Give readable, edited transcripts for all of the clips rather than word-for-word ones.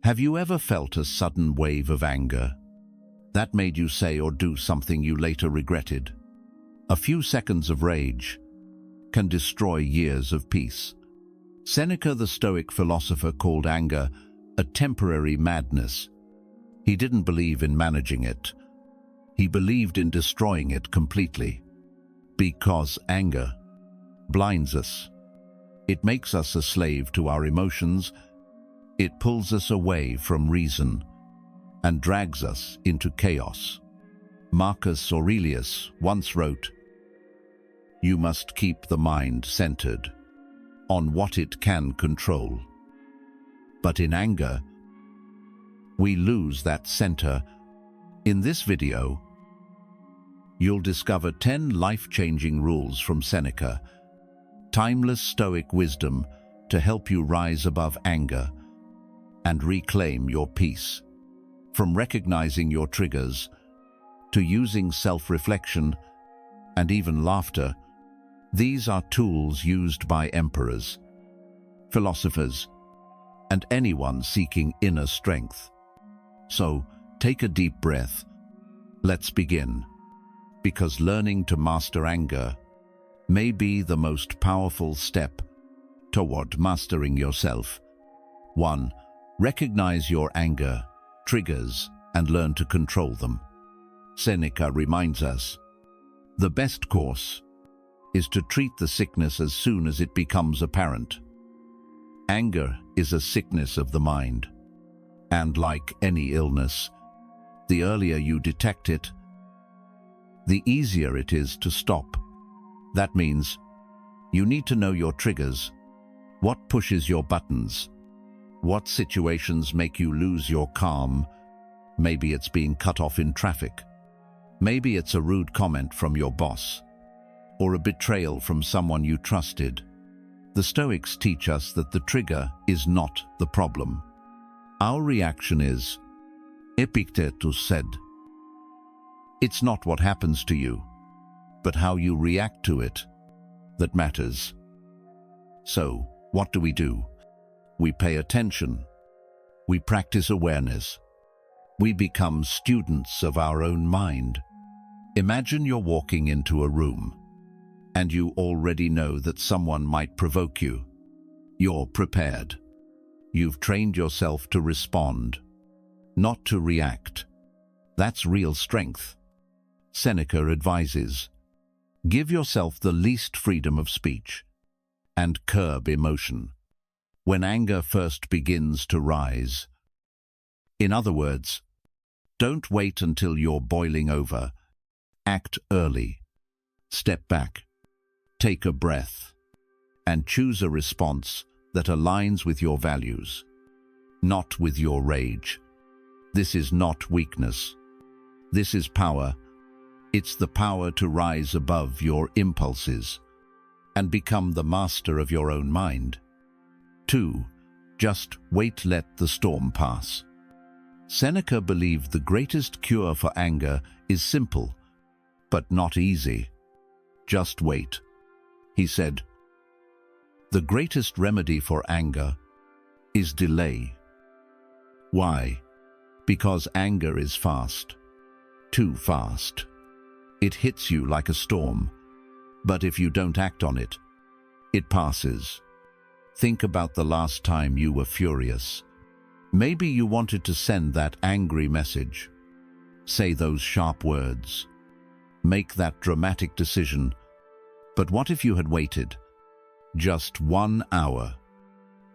Have you ever felt a sudden wave of anger that made you say or do something you later regretted? A few seconds of rage can destroy years of peace. Seneca, the Stoic philosopher, called anger a temporary madness. He didn't believe in managing it. He believed in destroying it completely. Because anger blinds us. It makes us a slave to our emotions. It pulls us away from reason and drags us into chaos. Marcus Aurelius once wrote, "You must keep the mind centered on what it can control." But in anger, we lose that center. In this video, you'll discover 10 life-changing rules from Seneca, timeless Stoic wisdom to help you rise above anger and reclaim your peace. From recognizing your triggers to using self-reflection and even laughter, these are tools used by emperors, philosophers, and anyone seeking inner strength. So, take a deep breath. Let's begin. Because learning to master anger may be the most powerful step toward mastering yourself. 1. Recognize your anger, triggers, and learn to control them. Seneca reminds us, the best course is to treat the sickness as soon as it becomes apparent. Anger is a sickness of the mind, and like any illness, the earlier you detect it, the easier it is to stop. That means you need to know your triggers, what pushes your buttons, what situations make you lose your calm. Maybe it's being cut off in traffic. Maybe it's a rude comment from your boss, or a betrayal from someone you trusted. The Stoics teach us that the trigger is not the problem. Our reaction is, Epictetus said, it's not what happens to you, but how you react to it that matters. So, what do? We pay attention. We practice awareness. We become students of our own mind. Imagine you're walking into a room, and you already know that someone might provoke you. You're prepared. You've trained yourself to respond, not to react. That's real strength. Seneca advises, give yourself the least freedom of speech and curb emotion when anger first begins to rise. In other words, don't wait until you're boiling over. Act early. Step back. Take a breath. And choose a response that aligns with your values, not with your rage. This is not weakness. This is power. It's the power to rise above your impulses and become the master of your own mind. 2. Just wait, let the storm pass. Seneca believed the greatest cure for anger is simple, but not easy. Just wait. He said, the greatest remedy for anger is delay. Why? Because anger is fast. Too fast. It hits you like a storm, but if you don't act on it, it passes. Think about the last time you were furious. Maybe you wanted to send that angry message, say those sharp words, make that dramatic decision. But what if you had waited just 1 hour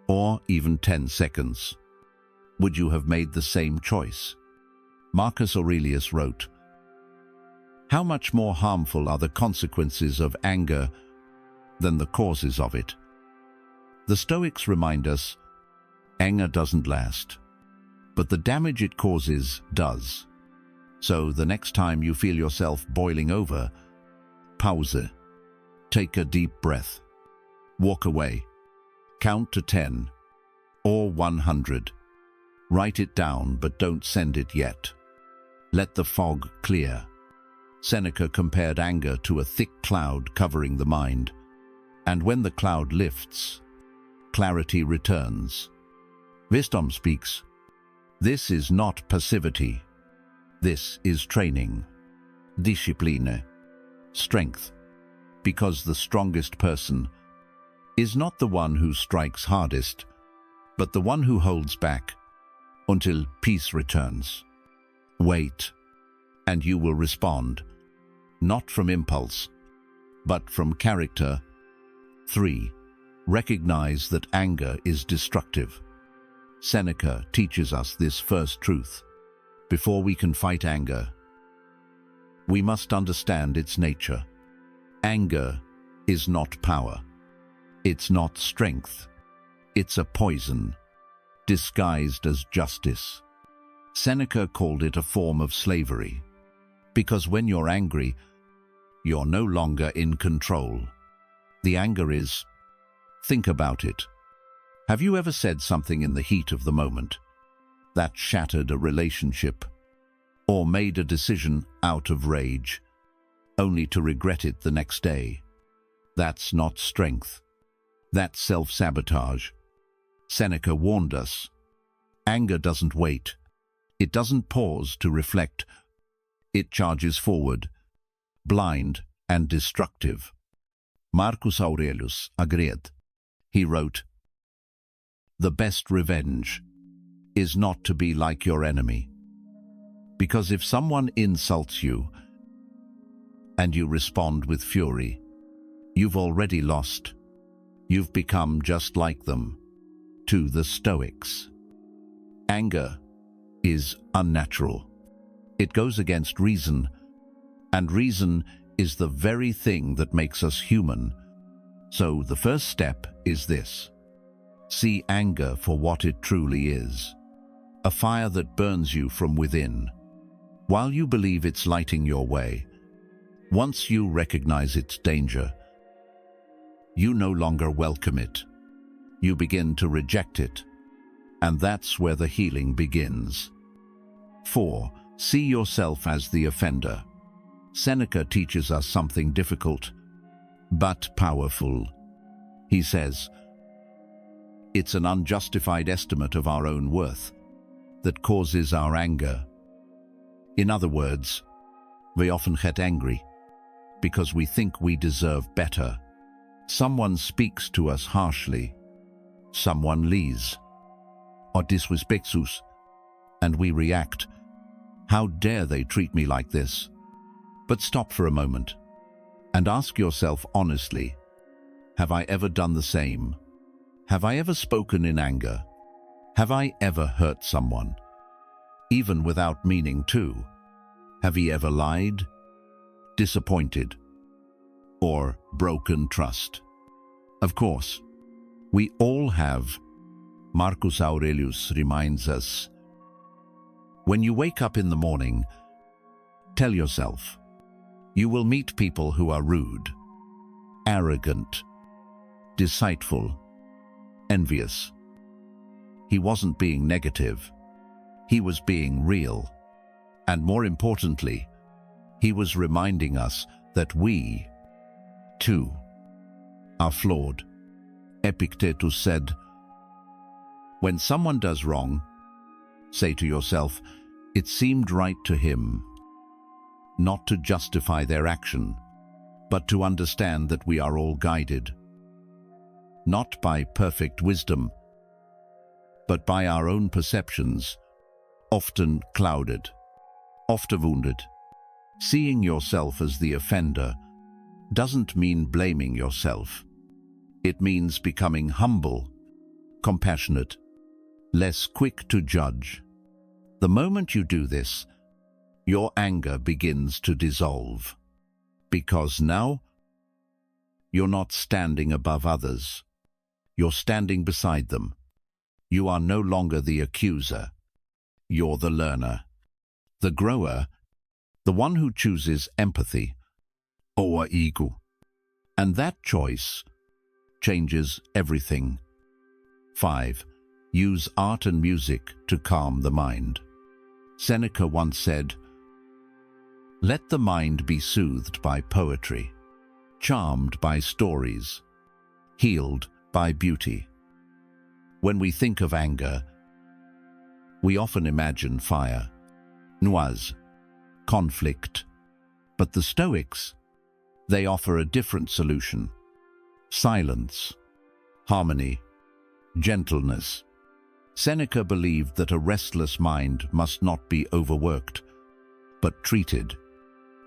or even 10 seconds? Would you have made the same choice? Marcus Aurelius wrote, how much more harmful are the consequences of anger than the causes of it? The Stoics remind us, anger doesn't last, but the damage it causes does. So the next time you feel yourself boiling over, pause. Take a deep breath. Walk away. Count to 10 or 100. Write it down, but don't send it yet. Let the fog clear. Seneca compared anger to a thick cloud covering the mind, and when the cloud lifts, clarity returns. Wisdom speaks, This is not passivity. This is training. Discipline. Strength. Because the strongest person is not the one who strikes hardest, but the one who holds back until peace returns. Wait, and you will respond, not from impulse, but from character. 3. Recognize that anger is destructive. Seneca teaches us this first truth. Before we can fight anger, we must understand its nature. Anger is not power. It's not strength. It's a poison, disguised as justice. Seneca called it a form of slavery, because when you're angry, you're no longer in control. The anger is. Think about it. Have you ever said something in the heat of the moment that shattered a relationship, or made a decision out of rage, only to regret it the next day? That's not strength. That's self-sabotage. Seneca warned us. Anger doesn't wait. It doesn't pause to reflect. It charges forward, blind and destructive. Marcus Aurelius agreed. He wrote, "The best revenge is not to be like your enemy. Because if someone insults you and you respond with fury, you've already lost. You've become just like them." To the Stoics. Anger is unnatural. It goes against reason, and reason is the very thing that makes us human. So the first step is this. See anger for what it truly is. A fire that burns you from within. While you believe it's lighting your way, once you recognize its danger, you no longer welcome it. You begin to reject it, and that's where the healing begins. 4. See yourself as the offender. Seneca teaches us something difficult, but powerful. He says, it's an unjustified estimate of our own worth that causes our anger. In other words, we often get angry because we think we deserve better. Someone speaks to us harshly. Someone lies or disrespects us, and we react. How dare they treat me like this? But stop for a moment and ask yourself honestly, have I ever done the same? Have I ever spoken in anger? Have I ever hurt someone, even without meaning to? Have you ever lied, disappointed, or broken trust? Of course, we all have. Marcus Aurelius reminds us, when you wake up in the morning, tell yourself, you will meet people who are rude, arrogant, deceitful, envious. He wasn't being negative. He was being real. And more importantly, he was reminding us that we, too, are flawed. Epictetus said, when someone does wrong, say to yourself, it seemed right to him. Not to justify their action, but to understand that we are all guided, not by perfect wisdom, but by our own perceptions, often clouded, often wounded. Seeing yourself as the offender doesn't mean blaming yourself. It means becoming humble, compassionate, less quick to judge. The moment you do this, your anger begins to dissolve, because now you're not standing above others. You're standing beside them. You are no longer the accuser. You're the learner, the grower, the one who chooses empathy over ego. And that choice changes everything. 5. Use art and music to calm the mind. Seneca once said, let the mind be soothed by poetry, charmed by stories, healed by beauty. When we think of anger, We often imagine fire, noise, conflict, but the Stoics, they offer a different solution: silence, harmony, gentleness. Seneca believed that a restless mind must not be overworked, but treated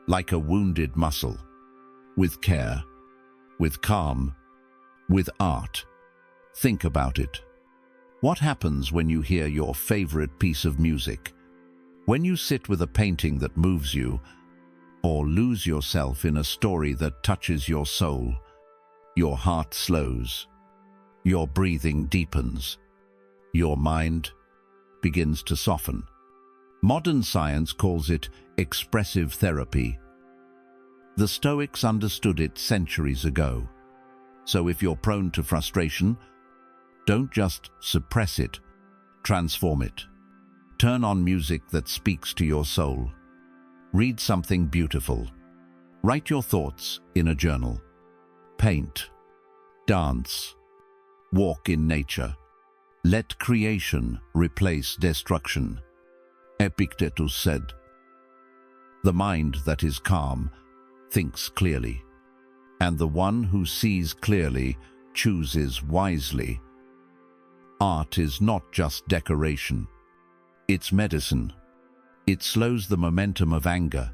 like a wounded muscle, with care, with calm, with art. Think about it. What happens when you hear your favorite piece of music? When you sit with a painting that moves you, or lose yourself in a story that touches your soul, your heart slows, your breathing deepens, your mind begins to soften. Modern science calls it expressive therapy. The Stoics understood it centuries ago. So if you're prone to frustration, don't just suppress it, transform it. Turn on music that speaks to your soul. Read something beautiful. Write your thoughts in a journal. Paint, dance, walk in nature. Let creation replace destruction. Epictetus said, "The mind that is calm thinks clearly, and the one who sees clearly chooses wisely." Art is not just decoration. It's medicine. It slows the momentum of anger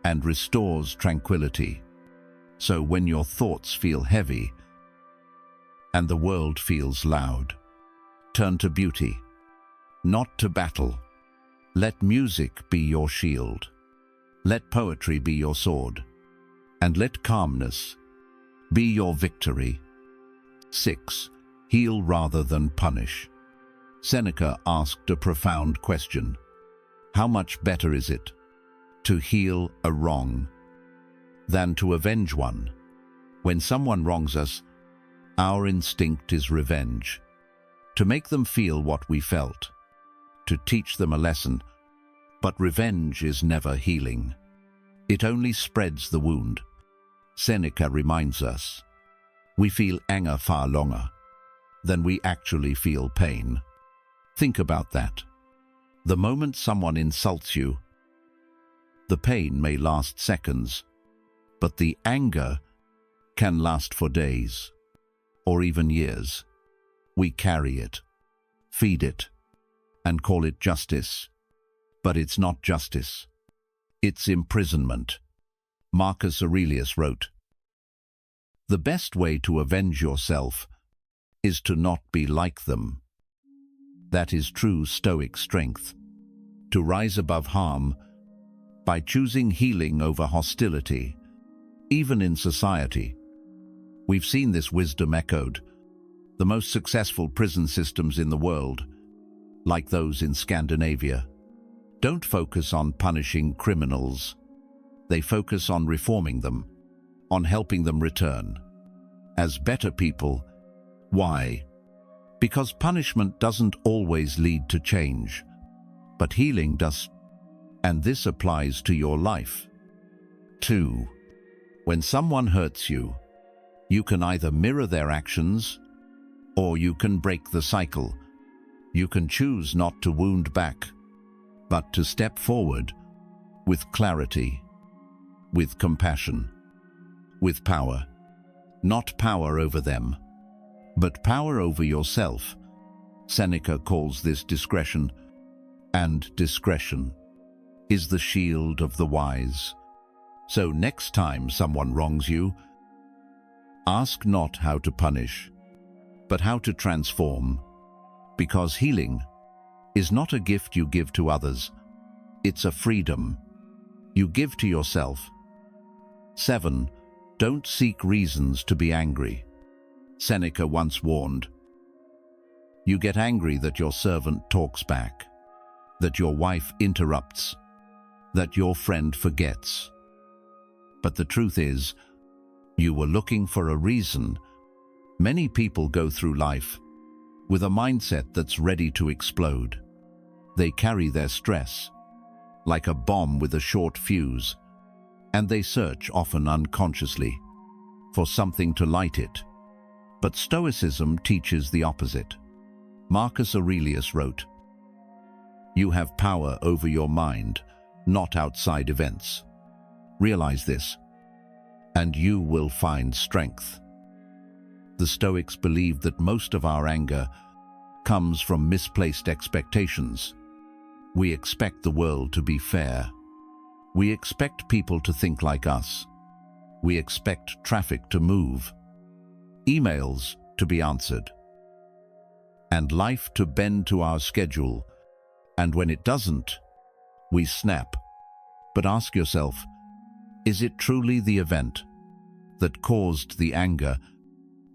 and restores tranquility. So when your thoughts feel heavy and the world feels loud, turn to beauty, not to battle. Let music be your shield. Let poetry be your sword. And let calmness be your victory. 6. Heal rather than punish. Seneca asked a profound question. How much better is it to heal a wrong than to avenge one? When someone wrongs us, our instinct is revenge, to make them feel what we felt, to teach them a lesson. But revenge is never healing. It only spreads the wound. Seneca reminds us, we feel anger far longer than we actually feel pain. Think about that. The moment someone insults you, the pain may last seconds, but the anger can last for days, or even years. We carry it, feed it, and call it justice. But it's not justice. It's imprisonment. Marcus Aurelius wrote, "The best way to avenge yourself is to not be like them." That is true Stoic strength, to rise above harm by choosing healing over hostility, even in society. We've seen this wisdom echoed. The most successful prison systems in the world, like those in Scandinavia, don't focus on punishing criminals. They focus on reforming them, on helping them return as better people. Why? Because punishment doesn't always lead to change, but healing does. And this applies to your life. 2. When someone hurts you, you can either mirror their actions or you can break the cycle. You can choose not to wound back, but to step forward with clarity, with compassion, with power. Not power over them, but power over yourself. Seneca calls this discretion, and discretion is the shield of the wise. So next time someone wrongs you, ask not how to punish, but how to transform. Because healing is not a gift you give to others, it's a freedom you give to yourself. 7. Don't seek reasons to be angry. Seneca once warned, "You get angry that your servant talks back, that your wife interrupts, that your friend forgets. But the truth is, you were looking for a reason." Many people go through life with a mindset that's ready to explode. They carry their stress like a bomb with a short fuse, and they search, often unconsciously, for something to light it. But Stoicism teaches the opposite. Marcus Aurelius wrote, You have power over your mind, not outside events. Realize this, and you will find strength. The Stoics believed that most of our anger comes from misplaced expectations. We expect the world to be fair. We expect people to think like us. We expect traffic to move, emails to be answered, and life to bend to our schedule. And when it doesn't, we snap. But ask yourself, is it truly the event that caused the anger,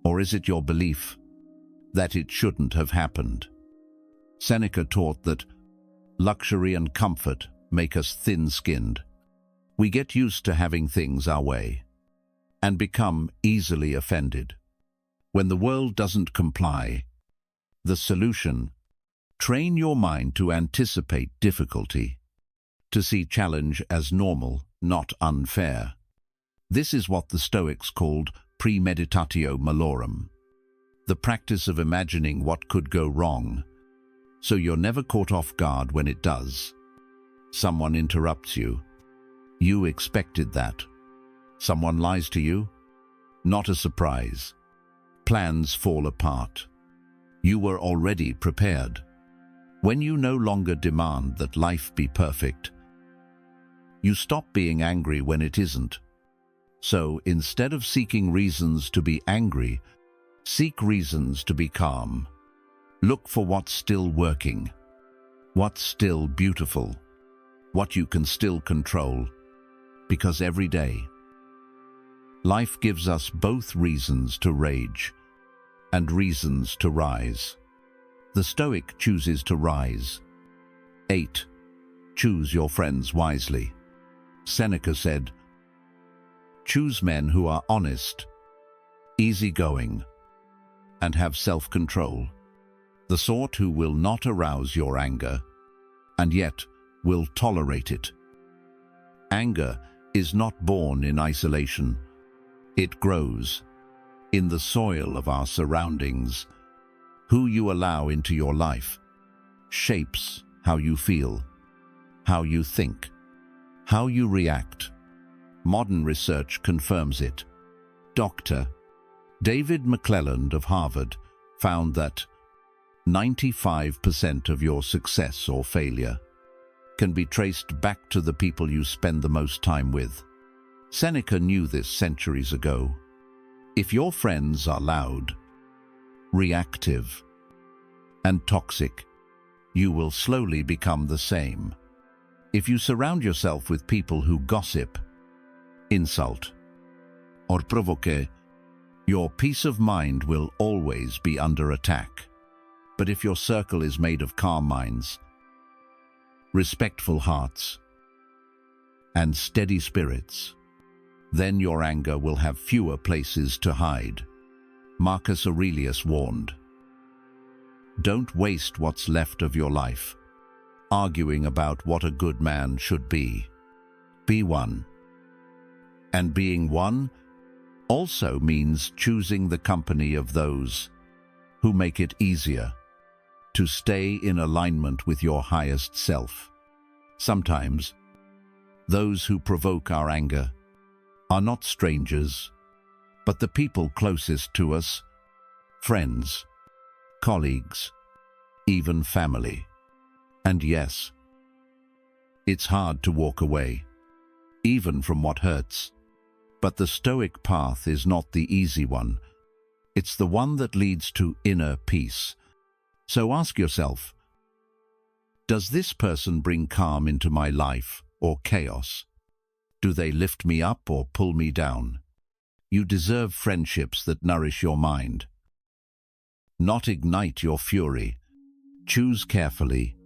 or is it your belief that it shouldn't have happened? Seneca taught that luxury and comfort make us thin-skinned. We get used to having things our way and become easily offended. When the world doesn't comply, the solution: train your mind to anticipate difficulty, to see challenge as normal, not unfair. This is what the Stoics called premeditatio malorum, the practice of imagining what could go wrong, so you're never caught off guard when it does. Someone interrupts you. You expected that. Someone lies to you. Not a surprise. Plans fall apart. You were already prepared. When you no longer demand that life be perfect, you stop being angry when it isn't. So instead of seeking reasons to be angry, seek reasons to be calm. Look for what's still working, what's still beautiful, what you can still control. Because every day, life gives us both reasons to rage and reasons to rise. The Stoic chooses to rise. 8. Choose your friends wisely. Seneca said, "Choose men who are honest, easygoing, and have self-control, the sort who will not arouse your anger, and yet will tolerate it." Anger is not born in isolation. It grows in the soil of our surroundings. Who you allow into your life shapes how you feel, how you think, how you react. Modern research confirms it. Dr. David McClelland of Harvard found that 95% of your success or failure can be traced back to the people you spend the most time with. Seneca knew this centuries ago. If your friends are loud, reactive, and toxic, you will slowly become the same. If you surround yourself with people who gossip, insult, or provoke, your peace of mind will always be under attack. But if your circle is made of calm minds, respectful hearts, and steady spirits, then your anger will have fewer places to hide. Marcus Aurelius warned, "Don't waste what's left of your life arguing about what a good man should be. Be one." And being one also means choosing the company of those who make it easier to stay in alignment with your highest self. Sometimes, those who provoke our anger are not strangers, but the people closest to us, friends, colleagues, even family. And yes, it's hard to walk away, even from what hurts. But the Stoic path is not the easy one. It's the one that leads to inner peace. So ask yourself, does this person bring calm into my life or chaos? Do they lift me up or pull me down? You deserve friendships that nourish your mind, not ignite your fury. Choose carefully,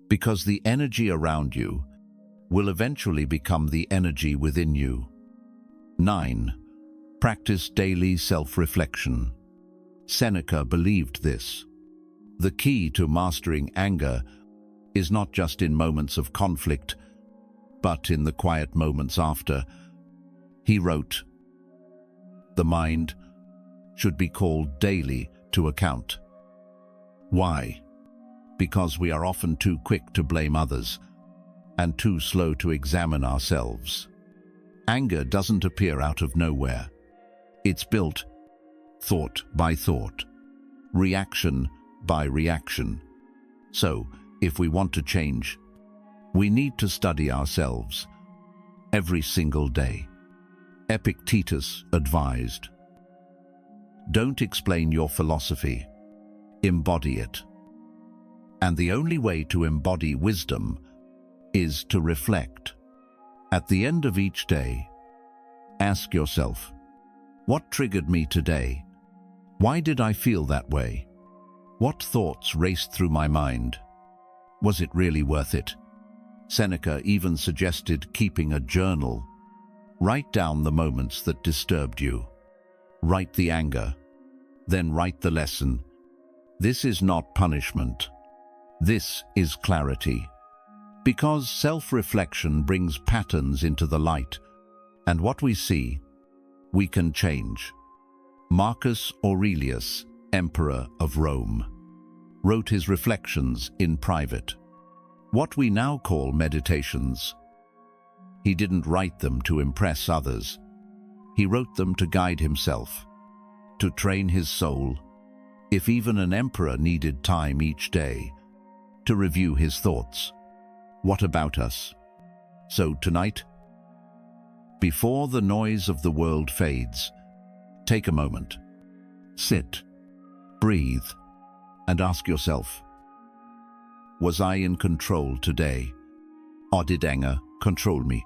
because the energy around you will eventually become the energy within you. 9. Practice daily self-reflection. Seneca believed this. The key to mastering anger is not just in moments of conflict, but in the quiet moments after. He wrote, "The mind should be called daily to account." Why? because we are often too quick to blame others and too slow to examine ourselves. Anger doesn't appear out of nowhere. It's built thought by thought, reaction by reaction. So, if we want to change, we need to study ourselves every single day. Epictetus advised, "Don't explain your philosophy, embody it." And the only way to embody wisdom is to reflect. At the end of each day, ask yourself, what triggered me today? Why did I feel that way? What thoughts raced through my mind? Was it really worth it? Seneca even suggested keeping a journal. Write down the moments that disturbed you. Write the anger, then write the lesson. This is not punishment. This is clarity. Because self-reflection brings patterns into the light, and what we see, we can change. Marcus Aurelius, Emperor of Rome, wrote his reflections in private, what we now call meditations. He didn't write them to impress others. He wrote them to guide himself, to train his soul. If even an emperor needed time each day to review his thoughts, what about us? So tonight, before the noise of the world fades, take a moment, sit, breathe, and ask yourself, was I in control today, or did anger control me?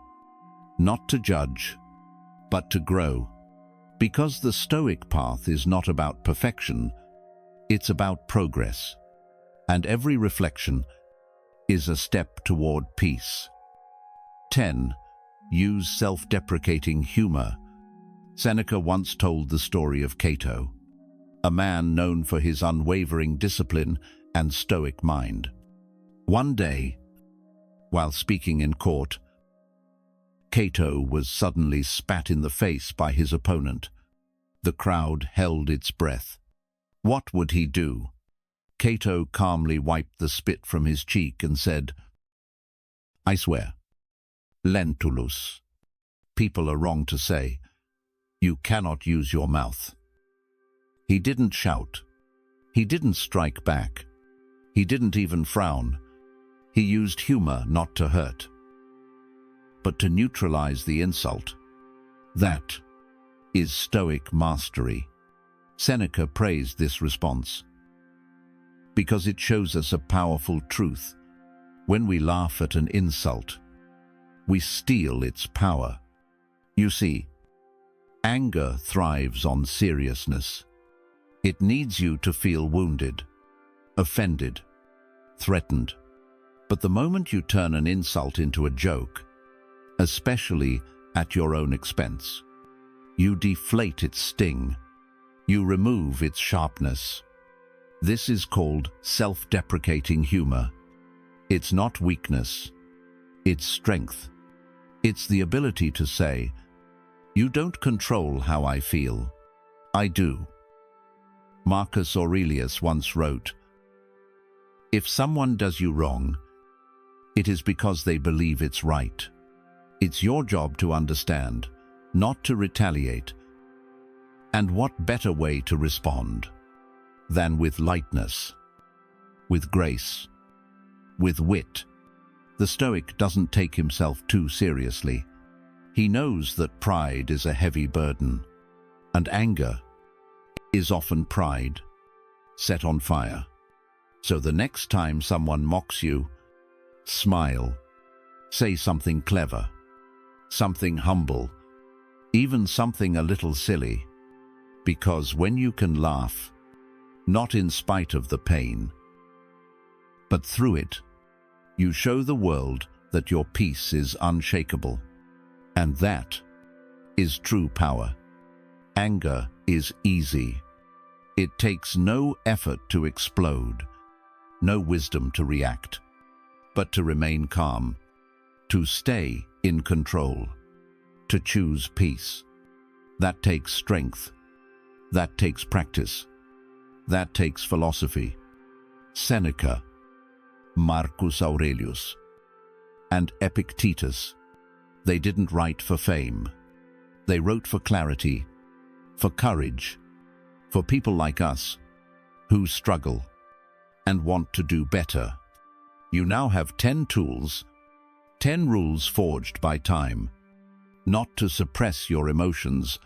Not to judge, but to grow. Because the Stoic path is not about perfection, it's about progress. And every reflection is a step toward peace. 10. Use self-deprecating humor. Seneca once told the story of Cato, a man known for his unwavering discipline and stoic mind. One day, while speaking in court, Cato was suddenly spat in the face by his opponent. The crowd held its breath. What would he do? Cato calmly wiped the spit from his cheek and said, "I swear, Lentulus, people are wrong to say, you cannot use your mouth." He didn't shout. He didn't strike back. He didn't even frown. He used humor not to hurt, but to neutralize the insult. That is Stoic mastery. Seneca praised this response because it shows us a powerful truth. When we laugh at an insult, we steal its power. You see, anger thrives on seriousness. It needs you to feel wounded, offended, threatened. But the moment you turn an insult into a joke, especially at your own expense, you deflate its sting. You remove its sharpness. This is called self-deprecating humor. It's not weakness. It's strength. It's the ability to say, "You don't control how I feel. I do." Marcus Aurelius once wrote, "If someone does you wrong, it is because they believe it's right. It's your job to understand, not to retaliate. And what better way to respond than with lightness, with grace, with wit?" The Stoic doesn't take himself too seriously. He knows that pride is a heavy burden, and anger is often pride set on fire. So the next time someone mocks you, smile, say something clever, something humble, even something a little silly. Because when you can laugh, not in spite of the pain, but through it, you show the world that your peace is unshakable. And that is true power. Anger is easy. It takes no effort to explode, no wisdom to react, but to remain calm, to stay in control, to choose peace. That takes strength. That takes practice. That takes philosophy. Seneca Marcus Aurelius, and Epictetus. They didn't write for fame. They wrote for clarity, for courage, for people like us who struggle and want to do better. You now have 10 tools, 10 rules forged by time, not to suppress your emotions,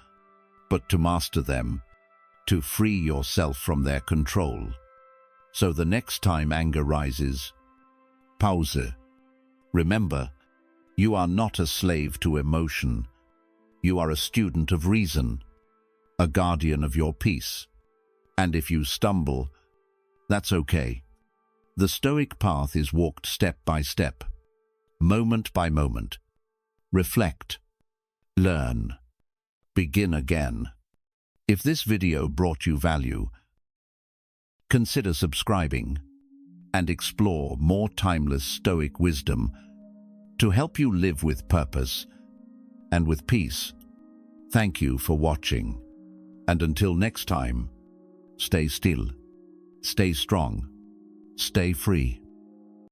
but to master them, to free yourself from their control. So the next time anger rises, pause. Remember, you are not a slave to emotion. You are a student of reason, a guardian of your peace. And if you stumble, that's okay. The Stoic path is walked step by step, moment by moment. Reflect, learn, begin again. If this video brought you value, consider subscribing and explore more timeless Stoic wisdom to help you live with purpose and with peace. Thank you for watching, and until next time, stay still, stay strong, stay free.